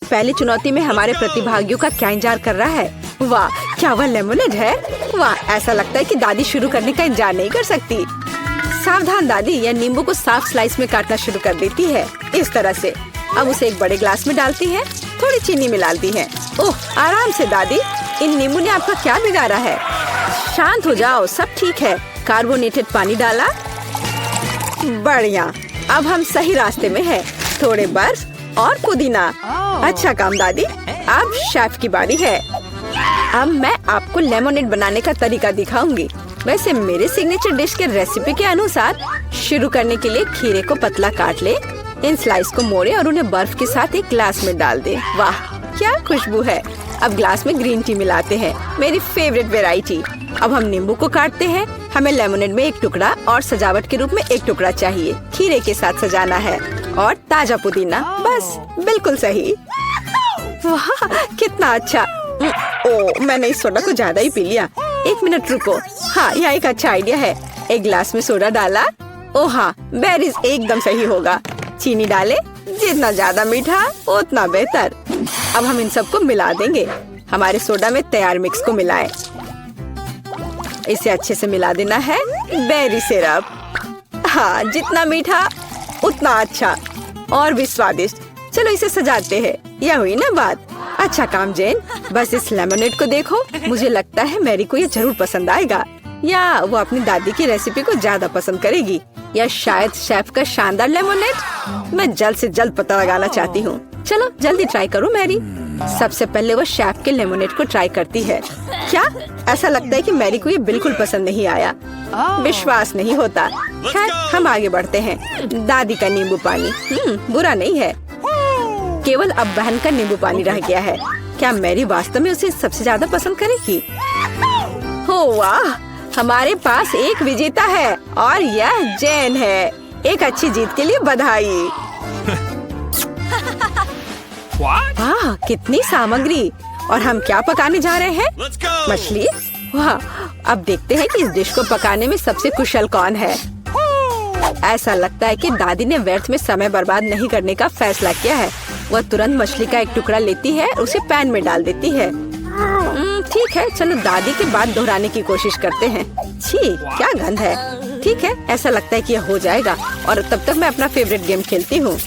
पहली चुनौती में हमारे प्रतिभागियों का क्या इंतजार कर रहा है? वाह, क्या वह लेमोनेड है? वाह, ऐसा लगता है कि दादी शुरू करने का इंतजार नहीं कर सकती। सावधान दादी, यह नींबू को साफ स्लाइस में काटना शुरू कर देती है। इस तरह से अब उसे एक बड़े ग्लास में डालती है, थोड़ी चीनी मिलाती है। ओह, आराम से दादी, इन नींबू ने आपका क्या बिगाड़ा है? शांत हो जाओ, सब ठीक है। कार्बोनेटेड पानी डाला, बढ़िया। अब हम सही रास्ते में हैं। थोड़े बर्फ और पुदीना। अच्छा काम दादी। अब शेफ की बारी है। अब मैं आपको लेमोनेड बनाने का तरीका दिखाऊंगी। वैसे मेरे सिग्नेचर डिश के रेसिपी के अनुसार शुरू करने के लिए खीरे को पतला काट ले, इन स्लाइस को मोड़े और उन्हें बर्फ के साथ एक ग्लास में डाल दे। वाह, क्या खुशबू है। अब ग्लास में ग्रीन टी मिलाते हैं, मेरी फेवरेट वेराइटी। अब हम नींबू को काटते हैं। हमें लेमोनेड में एक टुकड़ा और सजावट के रूप में एक टुकड़ा चाहिए। खीरे के साथ सजाना है और ताजा पुदीना। बस बिल्कुल सही। वाह, कितना अच्छा। ओह, मैंने इस सोडा को ज्यादा ही पी लिया। एक मिनट रुको। हाँ, यह एक अच्छा आइडिया है। एक ग्लास में सोडा डाला। ओह हाँ, बेरीज एकदम सही होगा। चीनी डाले, जितना ज्यादा मीठा उतना बेहतर। अब हम इन सबको मिला देंगे। हमारे सोडा में तैयार मिक्स को मिलाएं। इसे अच्छे से मिला देना है। बेरी सिरप, हाँ, जितना मीठा उतना अच्छा और भी स्वादिष्ट। चलो इसे सजाते हैं। यह हुई ना बात। अच्छा काम जेन। बस इस लेमोनेड को देखो। मुझे लगता है मैरी को ये जरूर पसंद आएगा, या वो अपनी दादी की रेसिपी को ज्यादा पसंद करेगी, या शायद शेफ का शानदार लेमोनेड। मैं जल्द से जल्द पता लगाना चाहती हूँ। चलो जल्दी ट्राई करो मैरी। सबसे पहले वो शेफ के लेमोनेड को ट्राई करती है। क्या? ऐसा लगता है कि मैरी को ये बिल्कुल पसंद नहीं आया। विश्वास नहीं होता। खैर, हम आगे बढ़ते हैं। दादी का नींबू पानी बुरा नहीं है। केवल अब बहन का नींबू पानी रह गया है। क्या मैरी वास्तव में उसे सबसे ज्यादा पसंद करेगी? हो वाह, हमारे पास एक विजेता है और यह जेन है। एक अच्छी जीत के लिए बधाई। वाह, कितनी सामग्री। और हम क्या पकाने जा रहे हैं? मछली। वाह, अब देखते हैं कि इस डिश को पकाने में सबसे कुशल कौन है। ऐसा लगता है कि दादी ने व्यर्थ में समय बर्बाद नहीं करने का फैसला किया है। वह तुरंत मछली का एक टुकड़ा लेती है, उसे पैन में डाल देती है। ठीक है, चलो दादी के बाद दोहराने की कोशिश करते हैं। छी, क्या गंध है। ठीक है, ऐसा लगता है कि यह हो जाएगा और तब तक मैं अपना फेवरेट गेम खेलती हूँ।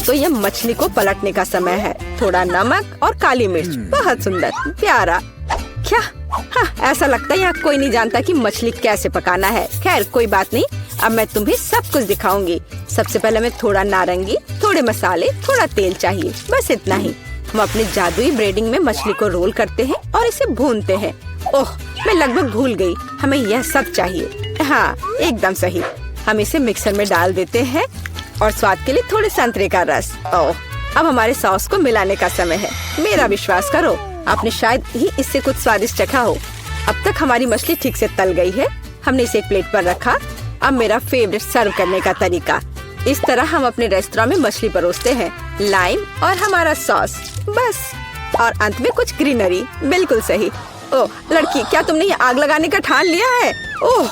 तो यह मछली को पलटने का समय है। थोड़ा नमक और काली मिर्च। बहुत सुंदर, प्यारा। क्या? हाँ, ऐसा लगता है यहाँ कोई नहीं जानता कि मछली कैसे पकाना है। खैर कोई बात नहीं, अब मैं तुम्हें सब कुछ दिखाऊंगी। सबसे पहले हमें थोड़ा नारंगी, थोड़े मसाले, थोड़ा तेल चाहिए, बस इतना ही। हम अपने जादुई ब्रेडिंग में मछली को रोल करते हैं और इसे भूनते हैं। ओह, मैं लगभग भूल गई, हमें यह सब चाहिए। हाँ, एकदम सही। हम इसे मिक्सर में डाल देते हैं और स्वाद के लिए थोड़े संतरे का रस। ओह, अब हमारे सॉस को मिलाने का समय है। मेरा विश्वास करो, आपने शायद ही इससे कुछ स्वादिष्ट चखा हो। अब तक हमारी मछली ठीक से तल गई है। हमने इसे एक प्लेट पर रखा। अब मेरा फेवरेट सर्व करने का तरीका। इस तरह हम अपने रेस्टोरेंट में मछली परोसते हैं। लाइम और हमारा सॉस, बस। और अंत में कुछ ग्रीनरी। बिल्कुल सही। ओह लड़की, क्या तुमने ये आग लगाने का ठान लिया है? ओह,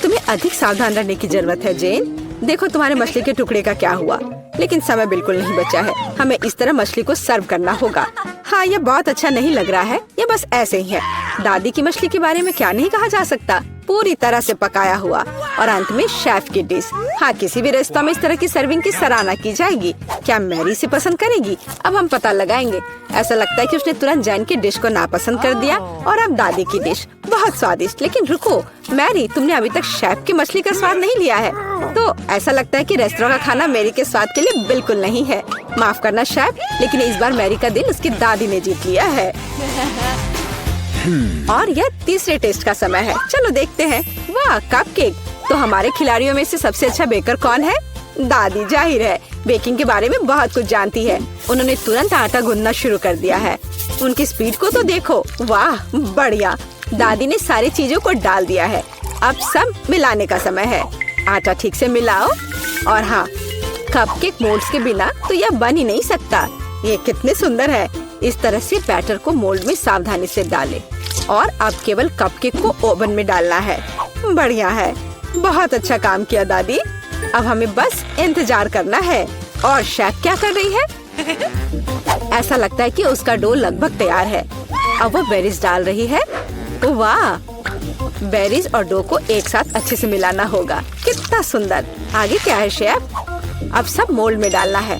तुम्हें अधिक सावधान रहने की जरूरत है जेन। देखो तुम्हारे मछली के टुकड़े का क्या हुआ। लेकिन समय बिल्कुल नहीं बचा है। हमें इस तरह मछली को सर्व करना होगा। हाँ, ये बहुत अच्छा नहीं लग रहा है। ये बस ऐसे ही है। दादी की मछली के बारे में क्या नहीं कहा जा सकता। पूरी तरह से पकाया हुआ। और अंत में शेफ की डिश। हाँ, किसी भी रेस्तरां में इस तरह की सर्विंग की सराहना की जाएगी। क्या मैरी इसे पसंद करेगी? अब हम पता लगाएंगे। ऐसा लगता है कि उसने तुरंत जैन की डिश को नापसंद कर दिया और अब दादी की डिश। बहुत स्वादिष्ट। लेकिन रुको मैरी, तुमने अभी तक शेफ की मछली का स्वाद नहीं लिया है। तो ऐसा लगता है कि रेस्टोरेंट का खाना मैरी के स्वाद के लिए बिल्कुल नहीं है। माफ करना शेफ, लेकिन इस बार मैरी का दिल उसकी दादी ने जीत लिया है। और यह तीसरे टेस्ट का समय है। चलो देखते हैं। वाह, कपकेक। तो हमारे खिलाड़ियों में से सबसे अच्छा बेकर कौन है? दादी, जाहिर है। बेकिंग के बारे में बहुत कुछ जानती है। उन्होंने तुरंत आटा गूंदना शुरू कर दिया है। उनकी स्पीड को तो देखो। वाह, बढ़िया। दादी ने सारी चीजों को डाल दिया है। अब सब मिलाने का समय है। आटा ठीक से मिलाओ। और हाँ, कपकेक मोल्ड्स के बिना तो यह बन ही नहीं सकता। ये कितने सुंदर है। इस तरह से बैटर को मोल्ड में सावधानी से डालें। और अब केवल कपकेक को ओवन में डालना है। बढ़िया है, बहुत अच्छा काम किया दादी। अब हमें बस इंतजार करना है। और शेफ क्या कर रही है? ऐसा लगता है कि उसका डो लगभग तैयार है। अब वो बेरीज डाल रही है। वाह, बेरीज और डो को एक साथ अच्छे से मिलाना होगा। कितना सुंदर। आगे क्या है शेफ? अब सब मोल्ड में डालना है।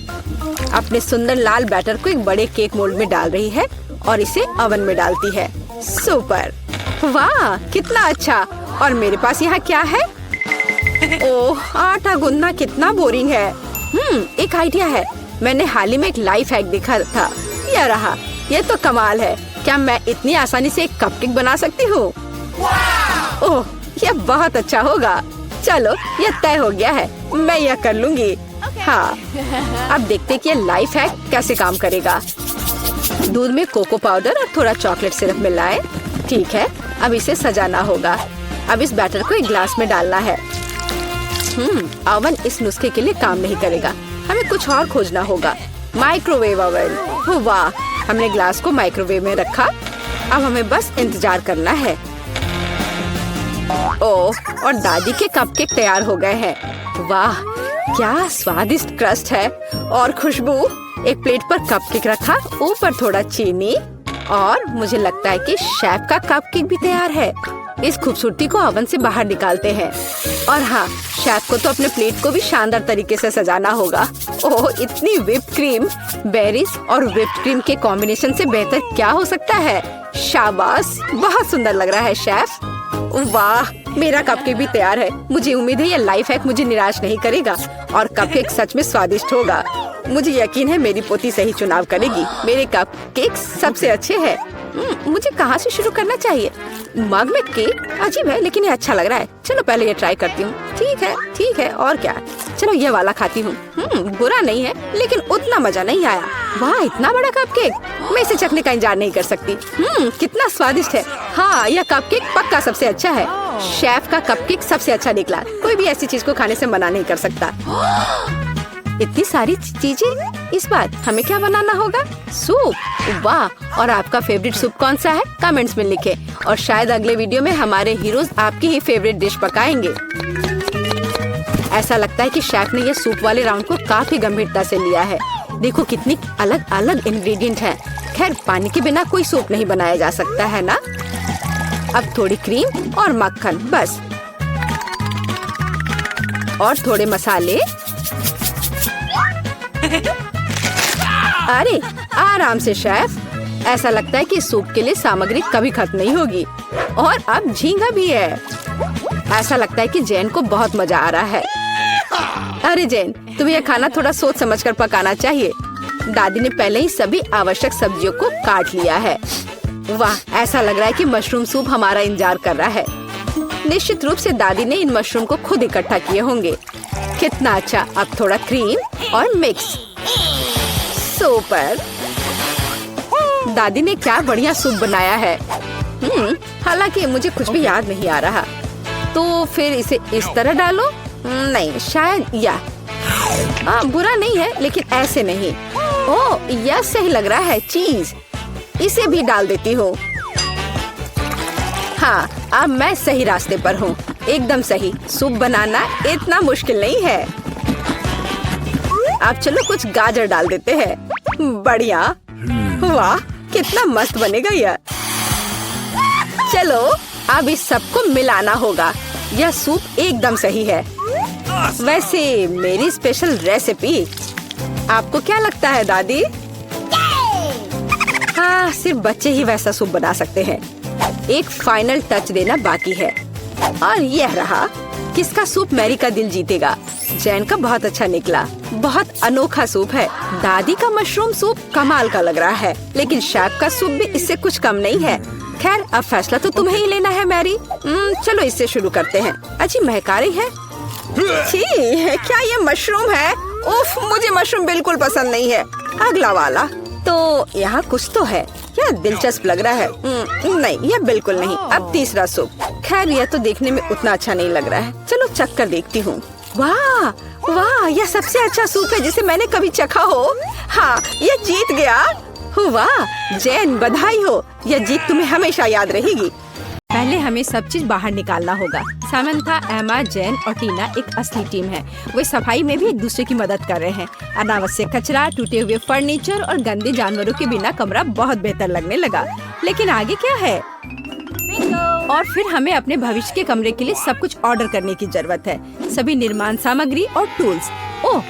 अपने सुंदर लाल बैटर को एक बड़े केक मोल्ड में डाल रही है और इसे ओवन में डालती है। सुपर। वाह, कितना अच्छा। और मेरे पास यहाँ क्या है? ओह, आटा गूंदना कितना बोरिंग है। एक आइडिया है। मैंने हाल ही में एक लाइफ हैक देखा था। यह रहा। यह तो कमाल है। क्या मैं इतनी आसानी से एक कपकेक बना सकती हूँ? ओह, यह बहुत अच्छा होगा। चलो, यह तय हो गया है। मैं यह कर लूंगी। हाँ, अब देखते हैं कि यह लाइफ हैक कैसे काम करेगा। दूध में कोको पाउडर और थोड़ा चॉकलेट सिरप मिलाएं। ठीक है, अब इसे सजाना होगा। अब इस बैटर को एक ग्लास में डालना है। ओवन इस नुस्खे के लिए काम नहीं करेगा। हमें कुछ और खोजना होगा। Microwave oven. वाह, हमने ग्लास को माइक्रोवेव में रखा। अब हमें बस इंतजार करना है। ओह, और दादी के कपकेक तैयार हो गए हैं। वाह, क्या स्वादिष्ट क्रस्ट है और खुशबू। एक प्लेट पर कपकेक रखा, ऊपर थोड़ा चीनी और मुझे लगता है कि शेफ का कपकेक भी तैयार है। इस खूबसूरती को ओवन से बाहर निकालते हैं। और हाँ, शेफ को तो अपने प्लेट को भी शानदार तरीके से सजाना होगा। ओह, इतनी व्हिप्ड क्रीम। बेरीज और व्हिप्ड क्रीम के कॉम्बिनेशन से बेहतर क्या हो सकता है? शाबाश, बहुत सुंदर लग रहा है शेफ। वाह, मेरा कपकेक भी तैयार है। मुझे उम्मीद है ये लाइफ हैक मुझे निराश नहीं करेगा और कपकेक सच में स्वादिष्ट होगा। मुझे यकीन है मेरी पोती सही चुनाव करेगी। मेरे कपकेक सबसे अच्छे हैं। मुझे कहाँ से शुरू करना चाहिए? मग में केक अजीब है, लेकिन ये अच्छा लग रहा है। चलो पहले ये ट्राई करती हूँ। ठीक है, और क्या। चलो ये वाला खाती हूँ। बुरा नहीं है, लेकिन उतना मजा नहीं आया। वाह, इतना बड़ा कपकेक। मैं इसे चखने का इंतजार नहीं कर सकती। कितना स्वादिष्ट है। हाँ, यह कपकेक पक्का सबसे अच्छा है। शेफ का कपकेक सबसे अच्छा निकला। कोई भी ऐसी चीज को खाने से मना नहीं कर सकता। इतनी सारी चीजें। इस बार हमें क्या बनाना होगा? सूप। वाह, और आपका फेवरेट सूप कौन सा है? कमेंट्स में लिखें। और शायद अगले वीडियो में हमारे हीरोज आपकी ही फेवरेट डिश पकाएंगे। ऐसा लगता है कि शेफ ने ये सूप वाले राउंड को काफी गंभीरता से लिया है। देखो कितनी अलग अलग इंग्रेडिएंट हैं। खैर, पानी के बिना कोई सूप नहीं बनाया जा सकता है ना। अब थोड़ी क्रीम और मक्खन बस, और थोड़े मसाले। अरे आराम से शेफ। ऐसा लगता है कि सूप के लिए सामग्री कभी खत्म नहीं होगी। और अब झींगा भी है। ऐसा लगता है कि जैन को बहुत मजा आ रहा है। अरे जैन, तुम्हें यह खाना थोड़ा सोच समझकर पकाना चाहिए। दादी ने पहले ही सभी आवश्यक सब्जियों को काट लिया है। वाह, ऐसा लग रहा है कि मशरूम सूप हमारा इंतजार कर रहा है। निश्चित रूप से दादी ने इन मशरूम को खुद इकट्ठा किए होंगे। कितना अच्छा। अब थोड़ा क्रीम और मिक्स। सुपर। दादी ने क्या बढ़िया सूप बनाया है। हालांकि मुझे कुछ भी याद नहीं आ रहा। तो फिर इसे इस तरह डालो। नहीं, शायद बुरा नहीं है, लेकिन ऐसे नहीं। ओह, यह सही लग रहा है। चीज इसे भी डाल देती हूँ। हाँ, अब मैं सही रास्ते पर हूँ। एकदम सही। सूप बनाना इतना मुश्किल नहीं है। अब चलो कुछ गाजर डाल देते हैं। बढ़िया। वाह, कितना मस्त बनेगा यह। चलो अब इस सबको मिलाना होगा। यह सूप एकदम सही है। वैसे मेरी स्पेशल रेसिपी। आपको क्या लगता है दादी? हाँ, सिर्फ बच्चे ही वैसा सूप बना सकते हैं। एक फाइनल टच देना बाकी है। और यह रहा। किसका सूप मैरी का दिल जीतेगा? जैन का बहुत अच्छा निकला। बहुत अनोखा सूप है। दादी का मशरूम सूप कमाल का लग रहा है, लेकिन शेफ का सूप भी इससे कुछ कम नहीं है। खैर, अब फैसला तो तुम्हें ही लेना है मैरी। चलो इससे शुरू करते हैं। अच्छी महका रही है। छी, क्या ये मशरूम है? उफ, मुझे मशरूम बिल्कुल पसंद नहीं है। अगला वाला। तो यहाँ कुछ तो है। यह दिलचस्प लग रहा है। नहीं, यह बिल्कुल नहीं। अब तीसरा सूप। खैर, यह तो देखने में उतना अच्छा नहीं लग रहा है। चलो चख कर देखती हूँ। वाह वाह, यह सबसे अच्छा सूप है जिसे मैंने कभी चखा हो। हाँ, यह जीत गया। वाह जैन, बधाई हो। यह जीत तुम्हें हमेशा याद रहेगी। पहले हमें सब चीज बाहर निकालना होगा। सामंथा, एमा, जेन और टीना एक असली टीम है। वे सफाई में भी एक दूसरे की मदद कर रहे हैं। अनावश्यक कचरा, टूटे हुए फर्नीचर और गंदे जानवरों के बिना कमरा बहुत बेहतर लगने लगा। लेकिन आगे क्या है? और फिर हमें अपने भविष्य के कमरे के लिए सब कुछ ऑर्डर करने की जरूरत है। सभी निर्माण सामग्री और टूल्स। ओह,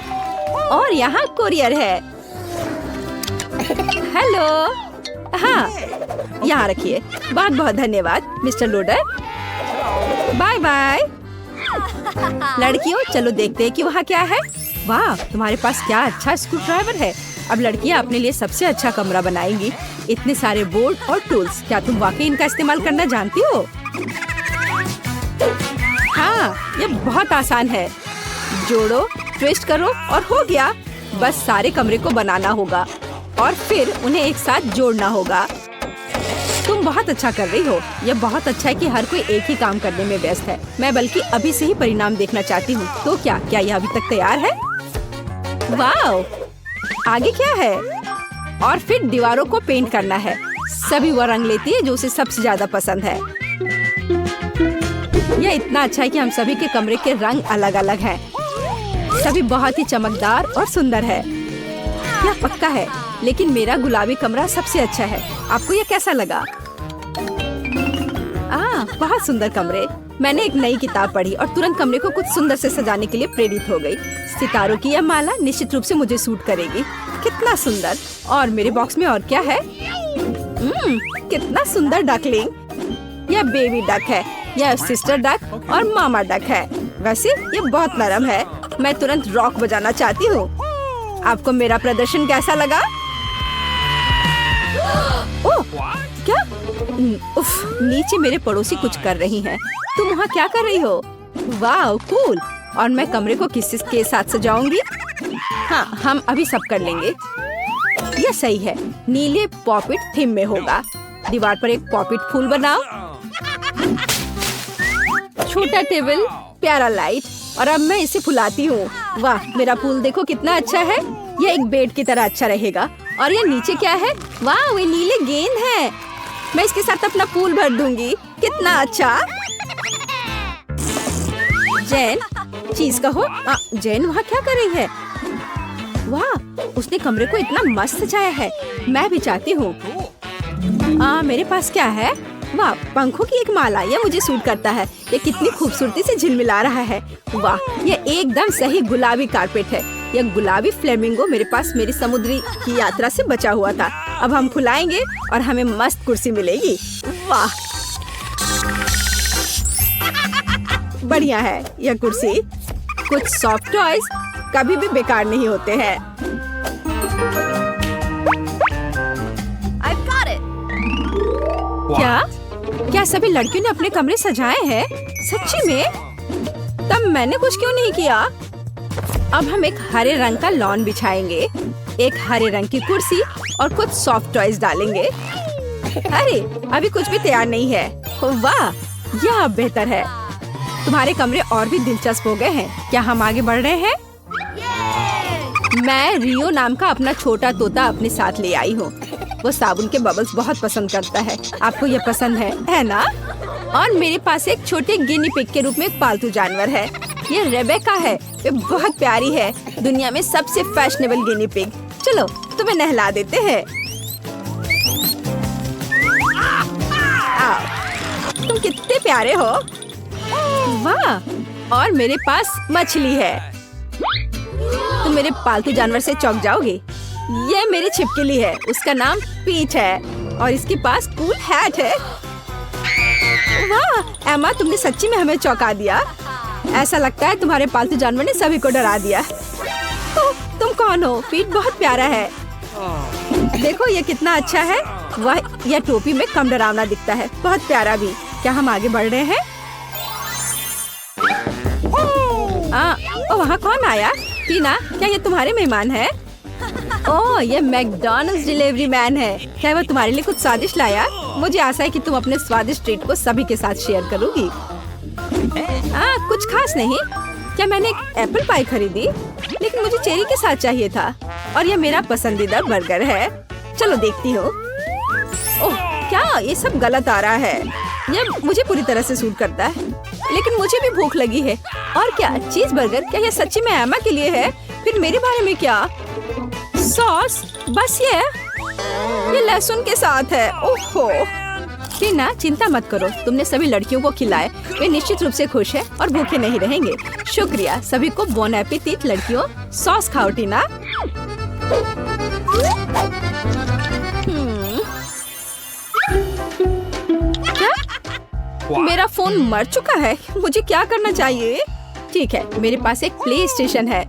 और यहाँ कोरियर है। हेलो, हाँ, यहाँ रखिए। बहुत बहुत धन्यवाद मिस्टर लोडर। Bye bye. लड़कियों, चलो देखते हैं कि वहाँ क्या है। वाह, तुम्हारे पास क्या अच्छा स्क्रू ड्राइवर है। अब लड़कियाँ अपने लिए सबसे अच्छा कमरा बनाएंगी। इतने सारे बोर्ड और टूल्स, क्या तुम वाकई इनका इस्तेमाल करना जानती हो? हाँ, ये बहुत आसान है। जोड़ो, ट्विस्ट करो और हो गया। बस सारे कमरे को बनाना होगा और फिर उन्हें एक साथ जोड़ना होगा। तुम बहुत अच्छा कर रही हो। यह बहुत अच्छा है कि हर कोई एक ही काम करने में व्यस्त है। मैं बल्कि अभी से ही परिणाम देखना चाहती हूँ। तो क्या यह अभी तक तैयार है? वाह, आगे क्या है? और फिर दीवारों को पेंट करना है। सभी वो रंग लेती है जो उसे सबसे ज्यादा पसंद है। यह इतना अच्छा है कि हम सभी के कमरे के रंग अलग अलग हैं। सभी बहुत ही चमकदार और सुंदर है। यह पक्का है, लेकिन मेरा गुलाबी कमरा सबसे अच्छा है। आपको यह कैसा लगा? बहुत सुंदर कमरे। मैंने एक नई किताब पढ़ी और तुरंत कमरे को कुछ सुंदर से सजाने के लिए प्रेरित हो गई। सितारों की यह माला निश्चित रूप से मुझे सूट करेगी। कितना सुंदर। और मेरे बॉक्स में और क्या है? कितना सुंदर डकलिंग। यह बेबी डक है, यह सिस्टर डक और मामा डक है। वैसे ये बहुत नरम है। मैं तुरंत रॉक बजाना चाहती हूँ। आपको मेरा प्रदर्शन कैसा लगा? ओह, क्या? उफ, नीचे मेरे पड़ोसी कुछ कर रही हैं। तुम वहाँ क्या कर रही हो? वाह, कूल। और मैं कमरे को किसके साथ सजाऊंगी? हाँ, हम अभी सब कर लेंगे। यह सही है। नीले पॉपिट थीम में होगा। दीवार पर एक पॉपिट फूल बनाओ। छोटा टेबल, प्यारा लाइट। और अब मैं इसे फुलाती हूँ। वाह, मेरा फूल देखो कितना अच्छा है। यह एक बेड की तरह अच्छा रहेगा। और यह नीचे क्या है? वाह, वे नीले गेंद हैं। मैं इसके साथ अपना फूल भर दूंगी। कितना अच्छा। जैन, चीज कहो। जैन वहाँ क्या कर रही है? वाह, उसने कमरे को इतना मस्त सजाया है। मैं भी चाहती हूँ। मेरे पास क्या है? वाह, पंखों की एक माला। यह मुझे सूट करता है। यह कितनी खूबसूरती से झिलमिला रहा है। वाह, यह एकदम सही गुलाबी कारपेट है। यह गुलाबी फ्लेमिंगो मेरे पास मेरी समुद्री की यात्रा से बचा हुआ था। अब हम खुलाएंगे और हमें मस्त कुर्सी मिलेगी। वाह, बढ़िया है यह कुर्सी। कुछ सॉफ्ट टॉयज कभी भी बेकार नहीं होते हैं। I've got it. क्या सभी लड़कियों ने अपने कमरे सजाए हैं? सच्ची में? तब मैंने कुछ क्यों नहीं किया? अब हम एक हरे रंग का लॉन बिछाएंगे, एक हरे रंग की कुर्सी और कुछ सॉफ्ट टॉयज डालेंगे। अरे, अभी कुछ भी तैयार नहीं है। वाह, यह अब बेहतर है। तुम्हारे कमरे और भी दिलचस्प हो गए हैं। क्या हम आगे बढ़ रहे हैं? मैं रियो नाम का अपना छोटा तोता अपने साथ ले आई हूँ। वो साबुन के बबल्स बहुत पसंद करता है। आपको ये पसंद है ना? और मेरे पास एक छोटे गिनी पिग के रूप में एक पालतू जानवर है। ये रेबेका है। ये बहुत प्यारी है। दुनिया में सबसे फैशनेबल गिनी पिग। चलो, तुम्हें नहला देते हैं। तुम कितने प्यारे हो। वाह, और मेरे पास मछली है। तुम मेरे पालतू जानवर से चौंक जाओगी। ये मेरी छिपकली है। उसका नाम पीच है और इसके पास कूल हैट है। वाह, एमा, तुमने सच्ची में हमें चौंका दिया। ऐसा लगता है तुम्हारे पालतू जानवर ने सभी को डरा दिया। तुम कौन हो? पीट बहुत प्यारा है। देखो ये कितना अच्छा है। वह यह टोपी में कम डरावना दिखता है। बहुत प्यारा भी। क्या हम आगे बढ़ रहे हैं? वहाँ कौन आया? टीना, क्या ये तुम्हारे मेहमान है? ओह, ये मैकडॉनल्ड्स डिलीवरी मैन है। क्या वो तुम्हारे लिए कुछ स्वादिष्ट लाया? मुझे आशा है कि तुम अपने स्वादिष्ट ट्रीट को सभी के साथ शेयर करोगी। कुछ खास नहीं। क्या मैंने एक एप्पल पाई खरीदी, लेकिन मुझे चेरी के साथ चाहिए था। और यह मेरा पसंदीदा बर्गर है। चलो देखती हूँ। ओह, क्या ये सब गलत आ रहा है? ये मुझे पूरी तरह से सूट करता है, लेकिन मुझे भी भूख लगी है। और क्या चीज बर्गर, क्या ये सच्ची में एमा के लिए है? फिर मेरे बारे में क्या? सॉस, बस ये लहसुन के साथ है। ओहो टीना, चिंता मत करो, तुमने सभी लड़कियों को खिलाए, वे निश्चित रूप से खुश है और भूखे नहीं रहेंगे। शुक्रिया, सभी को बोन एपेटिट। लड़कियों, सॉस खाओ। टीना, क्या मेरा फोन मर चुका है? मुझे क्या करना चाहिए? ठीक है, मेरे पास एक प्ले स्टेशन है।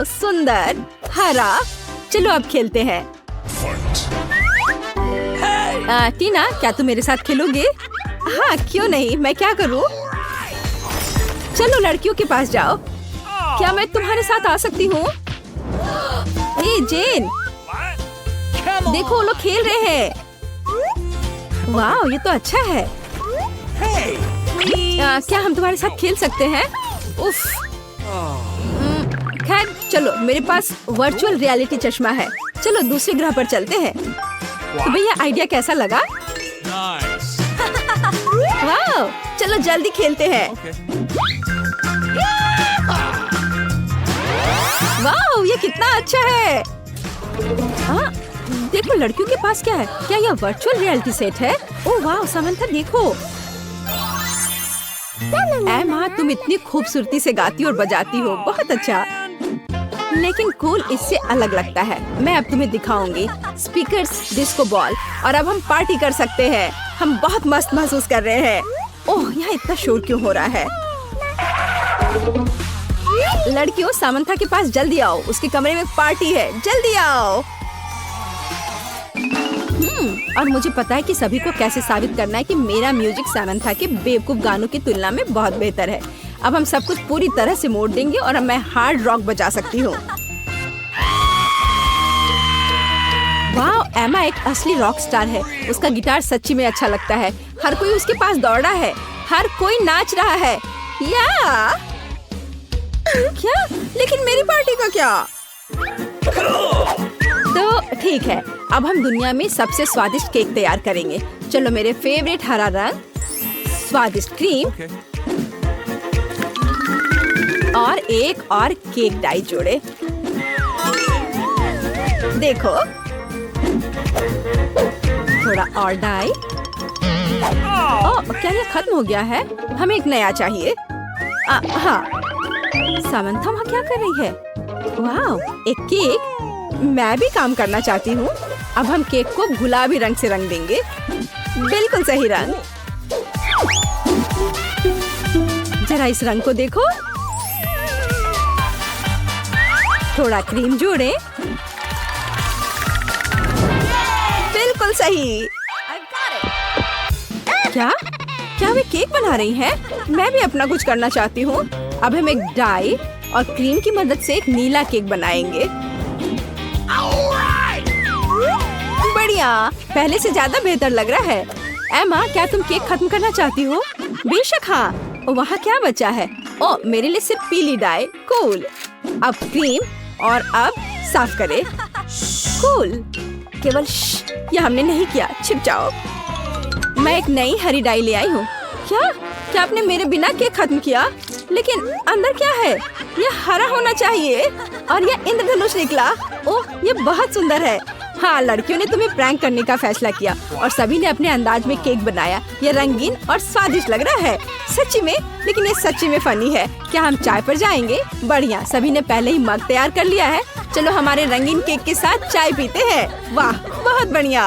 सुंदर हरा, चलो अब खेलते हैं। टीना, क्या तुम मेरे साथ खेलोगे? हाँ, क्यों नहीं, मैं क्या करूँ? चलो लड़कियों के पास जाओ। क्या मैं तुम्हारे साथ आ सकती हूँ? जेन, देखो वो लोग खेल रहे हैं। वाह, ये तो अच्छा है। क्या हम तुम्हारे साथ खेल सकते हैं? उफ। खैर चलो, मेरे पास वर्चुअल रियलिटी चश्मा है। चलो दूसरे ग्रह पर चलते हैं। तो भैया, आइडिया कैसा लगा? वाह, चलो जल्दी खेलते हैं। वाह, ये कितना अच्छा है। देखो लड़कियों के पास क्या है। क्या यह वर्चुअल रियलिटी सेट है? ओह वाह समंथा, देखो। एमा, तुम इतनी खूबसूरती से गाती और बजाती हो, बहुत अच्छा। लेकिन कूल इससे अलग लगता है। मैं अब तुम्हें दिखाऊंगी। स्पीकर्स, डिस्को बॉल, और अब हम पार्टी कर सकते हैं। हम बहुत मस्त महसूस कर रहे हैं। ओह, यहाँ इतना शोर क्यों हो रहा है? लड़कियों, सामंथा के पास जल्दी आओ, उसके कमरे में पार्टी है, जल्दी आओ। और मुझे पता है कि सभी को कैसे साबित करना है कि मेरा म्यूजिक सामंथा के बेवकूफ गानों की तुलना में बहुत बेहतर है। अब हम सब कुछ पूरी तरह से मोड़ देंगे और अब मैं हार्ड रॉक बजा सकती हूँ। वाह, एमा एक असली रॉक स्टार है। उसका गिटार सच्ची में अच्छा लगता है। हर कोई उसके पास दौड़ा है, हर कोई नाच रहा है। या क्या? लेकिन मेरी पार्टी का क्या? तो ठीक है, अब हम दुनिया में सबसे स्वादिष्ट केक तैयार करेंगे। चलो, मेरे फेवरेट हरा रंग, स्वादिष्ट क्रीम और एक और केक डाई जोड़े। देखो, थोड़ा और डाई। ओह, क्या ये खत्म हो गया है? हमें एक नया चाहिए। हाँ, सामंथा वहाँ क्या कर रही है? वाह, एक केक। मैं भी काम करना चाहती हूँ। अब हम केक को गुलाबी रंग से रंग देंगे। बिल्कुल सही रंग। जरा इस रंग को देखो। थोड़ा क्रीम जोड़ें। बिल्कुल सही। क्या? क्या वे केक बना रही हैं? मैं भी अपना कुछ करना चाहती हूँ। अब हम एक डाई और क्रीम की मदद से एक नीला केक बनाएंगे। बढ़िया, पहले से ज्यादा बेहतर लग रहा है। एमा, क्या तुम केक खत्म करना चाहती हो? बेशक हाँ। वहाँ क्या बचा है? ओह, मेरे लिए सिर्फ पीली डाई। कूल। अब क्रीम और अब साफ करें। कूल। केवल यह हमने नहीं किया। छिप जाओ। मैं एक नई हरी डाई ले आई हूँ। क्या आपने मेरे बिना केक खत्म किया? लेकिन अंदर क्या है? यह हरा होना चाहिए और यह इंद्रधनुष निकला। ओह, ये बहुत सुंदर है। हाँ, लड़कियों ने तुम्हें प्रैंक करने का फैसला किया और सभी ने अपने अंदाज में केक बनाया। ये रंगीन और स्वादिष्ट लग रहा है सच्ची में, लेकिन ये सच्ची में फनी है। क्या हम चाय पर जाएंगे? बढ़िया, सभी ने पहले ही मग तैयार कर लिया है। चलो हमारे रंगीन केक के साथ चाय पीते हैं। वाह, बहुत बढ़िया।